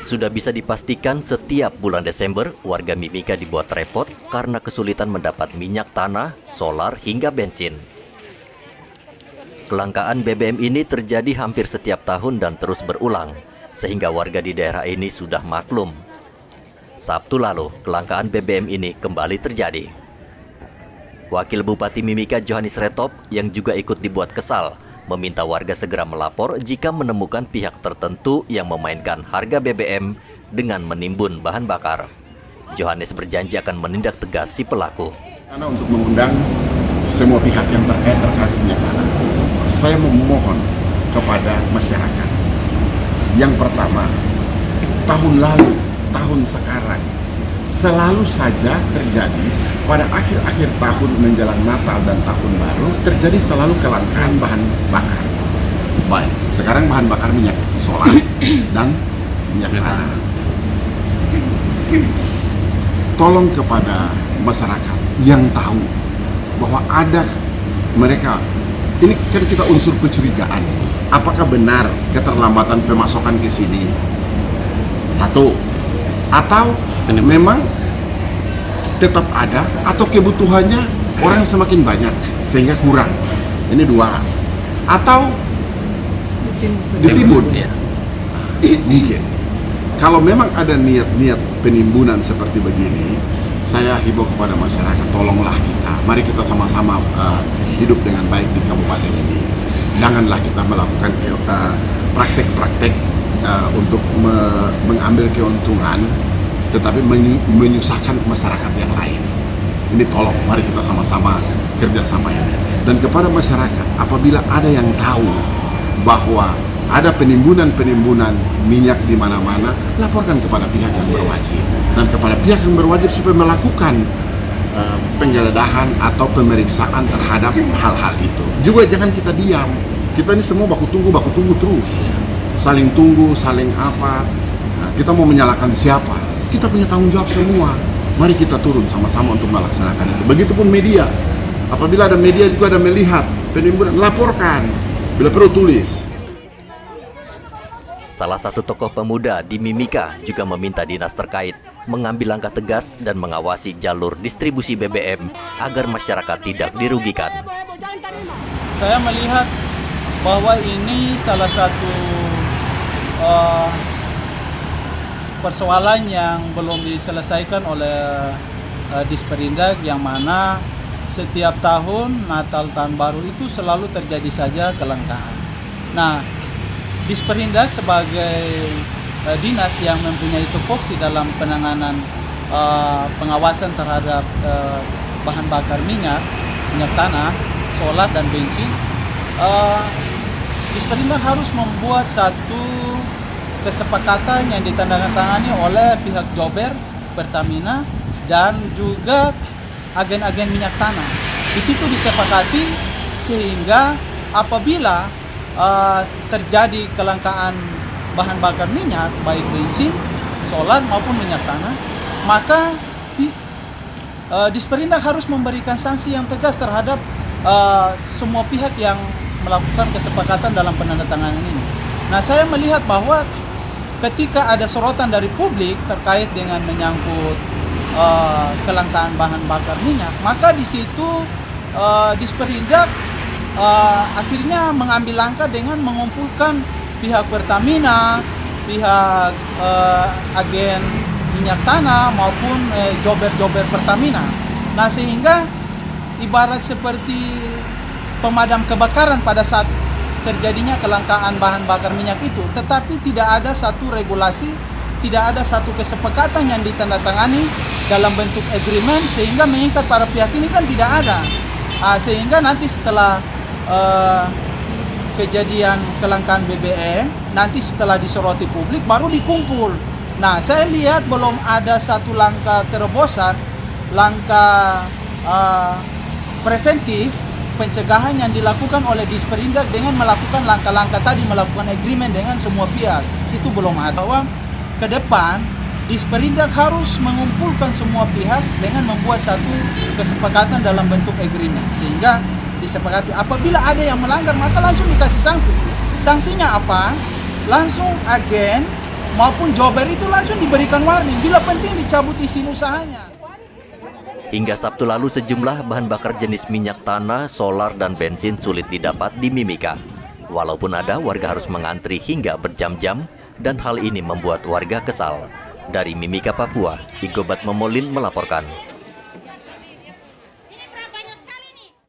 Sudah bisa dipastikan setiap bulan Desember warga Mimika dibuat repot karena kesulitan mendapat minyak tanah, solar, hingga bensin. Kelangkaan BBM ini terjadi hampir setiap tahun dan terus berulang, sehingga warga di daerah ini sudah maklum. Sabtu lalu, kelangkaan BBM ini kembali terjadi. Wakil Bupati Mimika Johannes Retop yang juga ikut dibuat kesal, meminta warga segera melapor jika menemukan pihak tertentu yang memainkan harga BBM dengan menimbun bahan bakar. Johannes berjanji akan menindak tegas si pelaku. Karena untuk mengundang semua pihak yang terkait minyak tanah, saya memohon kepada masyarakat. Yang pertama, tahun lalu, tahun sekarang, selalu saja terjadi pada akhir-akhir tahun menjelang Natal dan Tahun Baru terjadi selalu kelangkaan bahan bakar. Baik, sekarang bahan bakar minyak solar dan minyak tanah. Tolong kepada masyarakat yang tahu bahwa ada mereka, ini kan kita unsur kecurigaan. Apakah benar keterlambatan pemasokan ke sini? Satu, atau memang tetap ada, atau kebutuhannya orang semakin banyak sehingga kurang. Ini dua. Atau ditimbun. Mungkin. Kalau memang ada niat-niat penimbunan seperti begini, saya himbau kepada masyarakat, tolonglah kita. Mari kita sama-sama hidup dengan baik di kabupaten ini. Janganlah kita melakukan praktek-praktek untuk mengambil keuntungan, tetapi menyusahkan masyarakat yang lain. Ini tolong, mari kita sama-sama kerjasama ini. Dan kepada masyarakat, apabila ada yang tahu bahwa ada penimbunan minyak di mana-mana, laporkan kepada pihak yang berwajib. Dan kepada pihak yang berwajib supaya melakukan penggeledahan atau pemeriksaan terhadap hal-hal itu. Juga jangan kita diam. Kita ini semua baku tunggu terus. Saling tunggu, saling apa. Nah, kita mau menyalahkan siapa? Kita punya tanggung jawab semua. Mari kita turun sama-sama untuk melaksanakan itu. Begitupun media. Apabila ada media juga ada melihat penimbunan, laporkan. Bila perlu tulis. Salah satu tokoh pemuda di Mimika juga meminta dinas terkait mengambil langkah tegas dan mengawasi jalur distribusi BBM agar masyarakat tidak dirugikan. Saya melihat bahwa ini salah satu persoalan yang belum diselesaikan oleh Disperindak, yang mana setiap tahun Natal Tahun Baru itu selalu terjadi saja kelangkaan. Nah, Disperindak sebagai dinas yang mempunyai tupoksi dalam penanganan pengawasan terhadap bahan bakar minyak tanah, solar dan bensin, Disperindak harus membuat satu kesepakatan yang ditandatangani oleh pihak Jober, Pertamina, dan juga agen-agen minyak tanah. Di situ disepakati sehingga apabila terjadi kelangkaan bahan bakar minyak, baik bensin, solar maupun minyak tanah, maka Disperindak harus memberikan sanksi yang tegas terhadap semua pihak yang melakukan kesepakatan dalam penandatanganan ini. Nah, saya melihat bahwa ketika ada sorotan dari publik terkait dengan menyangkut kelangkaan bahan bakar minyak, maka di situ Disperindak akhirnya mengambil langkah dengan mengumpulkan pihak Pertamina, pihak agen minyak tanah maupun Jober Pertamina. Nah, sehingga ibarat seperti pemadam kebakaran pada saat terjadinya kelangkaan bahan bakar minyak itu, tetapi tidak ada satu regulasi, tidak ada satu kesepakatan yang ditandatangani dalam bentuk agreement sehingga mengikat para pihak ini kan tidak ada. Sehingga nanti setelah kejadian kelangkaan BBM, nanti setelah disoroti publik baru dikumpul. Nah, saya lihat belum ada satu langkah terobosan, langkah preventif pencegahan yang dilakukan oleh Disperindak dengan melakukan langkah-langkah tadi, melakukan agreement dengan semua pihak. Itu belum ada. Bahwa ke depan Disperindak harus mengumpulkan semua pihak dengan membuat satu kesepakatan dalam bentuk agreement, sehingga disepakati apabila ada yang melanggar maka langsung dikasih sanksi. Sanksinya apa? langsung agen maupun jobber itu langsung diberikan warning. Bila penting dicabut izin usahanya. Hingga Sabtu lalu sejumlah bahan bakar jenis minyak tanah, solar, dan bensin sulit didapat di Mimika. Walaupun ada, warga harus mengantri hingga berjam-jam dan hal ini membuat warga kesal. Dari Mimika, Papua, Igobat Momolin melaporkan.